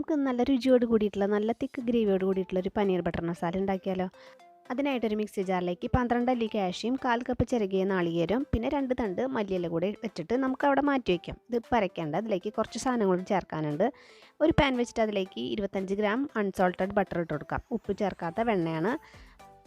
നമുക്ക് നല്ല രുചിയോട് കൂടിയിട്ടുള്ള നല്ല തിക്ക് ഗ്രേവിയോട് കൂടിയിട്ടുള്ള ഒരു പനീർ ബട്ടർ മസാല ഉണ്ടാക്കിയാലോ. അതിനായിട്ടൊരു മിക്സി ജാറിലേക്ക് 12 അല്ലി കാഷ്യും 1/4 കപ്പ് ചിരകിയ നാളികേരം പിന്നെ 2 തണ്ട് മല്ലിയില കൂടി വെച്ചിട്ട് നമുക്ക് അവിടെ മാറ്റി വയ്ക്കാം. ഇത് പരക്കേണ്ട അതിലേക്ക് കുറച്ച് സാധനങ്ങളും ചേർക്കാനുണ്ട്. ഒരു പാൻ വെച്ചിട്ട് അതിലേക്ക് 25 ഗ്രാം അൺസോൾട്ടഡ് ബട്ടർ ഇട്ട് കൊടുക്കാം. ഉപ്പ് ചേർക്കാത്ത വെണ്ണയാണ്.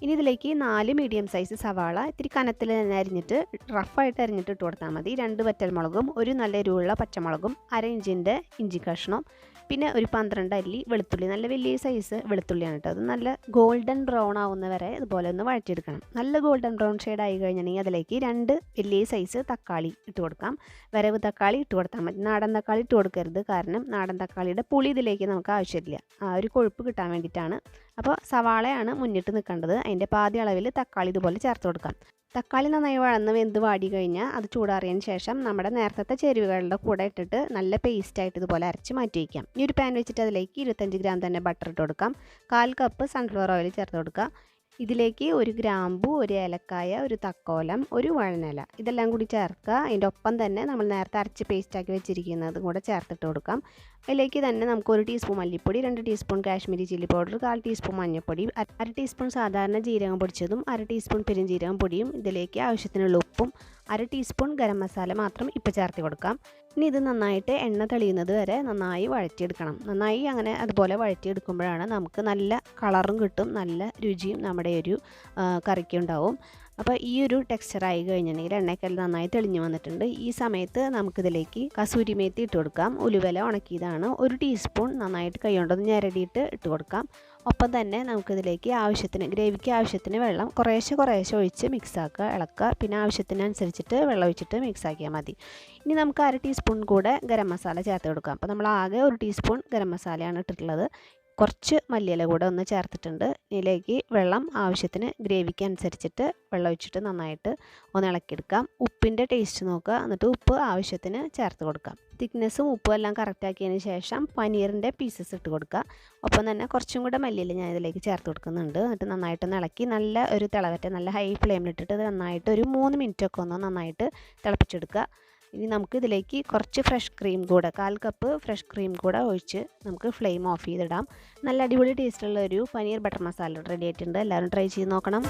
ഇനി ഇതിലേക്ക് 4 മീഡിയം സൈസ് സവാള ഇത്തിരി കനത്തിൽ തന്നെ അരിഞ്ഞിട്ട് റഫായിട്ട് അരിഞ്ഞിട്ട് ഇട്ട് കൊടുത്താൽ മതി. 2 വറ്റൽമുളകും ഒരു നല്ല എരിവുള്ള പച്ചമുളകും 1/2 ഇഞ്ചിൻ്റെ ഇഞ്ചി കഷ്ണം പിന്നെ ഒരു 12 അല്ലി വെളുത്തുള്ളി, നല്ല വലിയ സൈസ് വെളുത്തുള്ളിയാണ് കേട്ടോ. അത് നല്ല ഗോൾഡൻ ബ്രൗൺ ആവുന്ന വരെ ഇതുപോലെ ഒന്ന് വഴറ്റിയെടുക്കണം. നല്ല ഗോൾഡൻ ബ്രൗൺ ഷെയ്ഡ് ആയി കഴിഞ്ഞിട്ടുണ്ടെങ്കിൽ അതിലേക്ക് 2 വലിയ സൈസ് തക്കാളി ഇട്ട് കൊടുക്കാം. വരവ് തക്കാളി ഇട്ട് കൊടുത്താൽ മതി. നാടൻ തക്കാളി ഇട്ട് കൊടുക്കരുത്, കാരണം നാടൻ തക്കാളിയുടെ പുളി ഇതിലേക്ക് നമുക്ക് ആവശ്യമില്ല. ആ ഒരു കൊഴുപ്പ് കിട്ടാൻ വേണ്ടിയിട്ടാണ്. അപ്പോൾ സവാളയാണ് മുന്നിട്ട് നിൽക്കേണ്ടത്. അതിൻ്റെ പാതി അളവിൽ തക്കാളി ഇതുപോലെ ചേർത്ത് കൊടുക്കാം. തക്കാളി നന്നായി വഴന്ന് വെന്ത് വാടി കഴിഞ്ഞാൽ അത് ചൂടാറിയതിന് ശേഷം നമ്മുടെ നേരത്തെ ചേരുവകളുടെ കൂടെ ഇട്ടിട്ട് നല്ല പേസ്റ്റായിട്ട് ഇതുപോലെ അരച്ച് മാറ്റി വയ്ക്കാം. ഈ ഒരു പാൻ വെച്ചിട്ട് അതിലേക്ക് 25 ഗ്രാം തന്നെ ബട്ടർ ഇട്ട് കൊടുക്കാം. 1/4 കപ്പ് സൺഫ്ലവർ ഓയിൽ ചേർത്ത് കൊടുക്കുക. ഇതിലേക്ക് ഒരു ഗ്രാമ്പു, ഒരു ഏലക്കായ, ഒരു തക്കോലം, ഒരു വഴനയില ഇതെല്ലാം കൂടി ചേർക്കുക. അതിൻ്റെ ഒപ്പം തന്നെ നമ്മൾ നേരത്തെ അരച്ച് പേസ്റ്റാക്കി വെച്ചിരിക്കുന്നത് കൂടെ ചേർത്തിട്ട് കൊടുക്കാം. അതിലേക്ക് തന്നെ നമുക്ക് 1 ടീസ്പൂൺ മല്ലിപ്പൊടി, 2 teaspoon Kashmiri chilli powder, 1/4 teaspoon മഞ്ഞൾപ്പൊടി, 1/2 ടീസ്പൂൺ സാധാരണ ജീരകം പൊടിച്ചതും, 1/2 ടീസ്പൂൺ പെരുംജീരകം പൊടിയും, ഇതിലേക്ക് ആവശ്യത്തിനുള്ള ഉപ്പും, 1/2 ടീസ്പൂൺ ഗരം മസാല മാത്രം ഇപ്പോൾ ചേർത്ത് കൊടുക്കാം. ഇനി ഇത് നന്നായിട്ട് എണ്ണ തെളിയുന്നത് വരെ നന്നായി വഴറ്റിയെടുക്കണം. നന്നായി അങ്ങനെ അതുപോലെ വഴറ്റിയെടുക്കുമ്പോഴാണ് നമുക്ക് നല്ല കളറും കിട്ടും, നല്ല രുചിയും നമ്മുടെ ഒരു കറിക്ക് ഉണ്ടാവും. അപ്പോൾ ഈ ഒരു ടെക്സ്ചറായി കഴിഞ്ഞിട്ടുണ്ടെങ്കിൽ എണ്ണയൊക്കെ നന്നായി തെളിഞ്ഞു വന്നിട്ടുണ്ട്. ഈ സമയത്ത് നമുക്കിതിലേക്ക് കസൂരി മേത്തി ഇട്ട് കൊടുക്കാം. ഉലുവല ഉണക്കിയതാണ്. 1 ടീസ്പൂൺ നന്നായിട്ട് കൈകൊണ്ടൊന്ന് ഞെരടിയിട്ട് ഇട്ട് കൊടുക്കാം. ഒപ്പം തന്നെ നമുക്കിതിലേക്ക് ആവശ്യത്തിന് ഗ്രേവിക്ക് ആവശ്യത്തിന് വെള്ളം കുറേശ്ശെ ഒഴിച്ച് മിക്സാക്കുക, ഇളക്കുക. പിന്നെ ആവശ്യത്തിനനുസരിച്ചിട്ട് വെള്ളം ഒഴിച്ചിട്ട് മിക്സാക്കിയാൽ മതി. ഇനി നമുക്ക് 1/2 ടീസ്പൂൺ കൂടെ ഗരം മസാല ചേർത്ത് കൊടുക്കാം. അപ്പോൾ നമ്മൾ ആകെ 1 ടീസ്പൂൺ ഗരം മസാലയാണ് ഇട്ടിട്ടുള്ളത്. കുറച്ച് മല്ലിയില കൂടെ ഒന്ന് ചേർത്തിട്ടുണ്ട്. ഇതിലേക്ക് വെള്ളം ആവശ്യത്തിന് ഗ്രേവിക്ക് അനുസരിച്ചിട്ട് വെള്ളം ഒഴിച്ചിട്ട് നന്നായിട്ട് ഒന്ന് ഇളക്കിയെടുക്കാം. ഉപ്പിൻ്റെ ടേസ്റ്റ് നോക്കുക, എന്നിട്ട് ഉപ്പ് ആവശ്യത്തിന് ചേർത്ത് കൊടുക്കാം. തിക്നെസ്സും ഉപ്പും എല്ലാം കറക്റ്റാക്കിയതിന് ശേഷം പനീറിൻ്റെ പീസസ് ഇട്ട് കൊടുക്കുക. ഒപ്പം തന്നെ കുറച്ചും കൂടെ മല്ലിയില ഞാൻ ഇതിലേക്ക് ചേർത്ത് കൊടുക്കുന്നുണ്ട്. എന്നിട്ട് നന്നായിട്ടൊന്ന് ഇളക്കി നല്ല ഒരു തിളവറ്റ നല്ല ഹൈ ഫ്ലെയിമിലിട്ടിട്ട് നന്നായിട്ട് ഒരു 3 മിനിറ്റൊക്കെ ഒന്ന് നന്നായിട്ട് തിളപ്പിച്ചെടുക്കുക. ഇനി നമുക്ക് ഇതിലേക്ക് കുറച്ച് ഫ്രഷ് ക്രീം കൂടെ 1/4 കപ്പ് ഫ്രഷ് ക്രീം കൂടെ ഒഴിച്ച് നമുക്ക് ഫ്ലെയിം ഓഫ് ചെയ്തിടാം. നല്ല അടിപൊളി ടേസ്റ്റുള്ള ഒരു പനീർ ബട്ടർ മസാല റെഡി ആയിട്ടുണ്ട്. എല്ലാവരും ട്രൈ ചെയ്ത് നോക്കണം.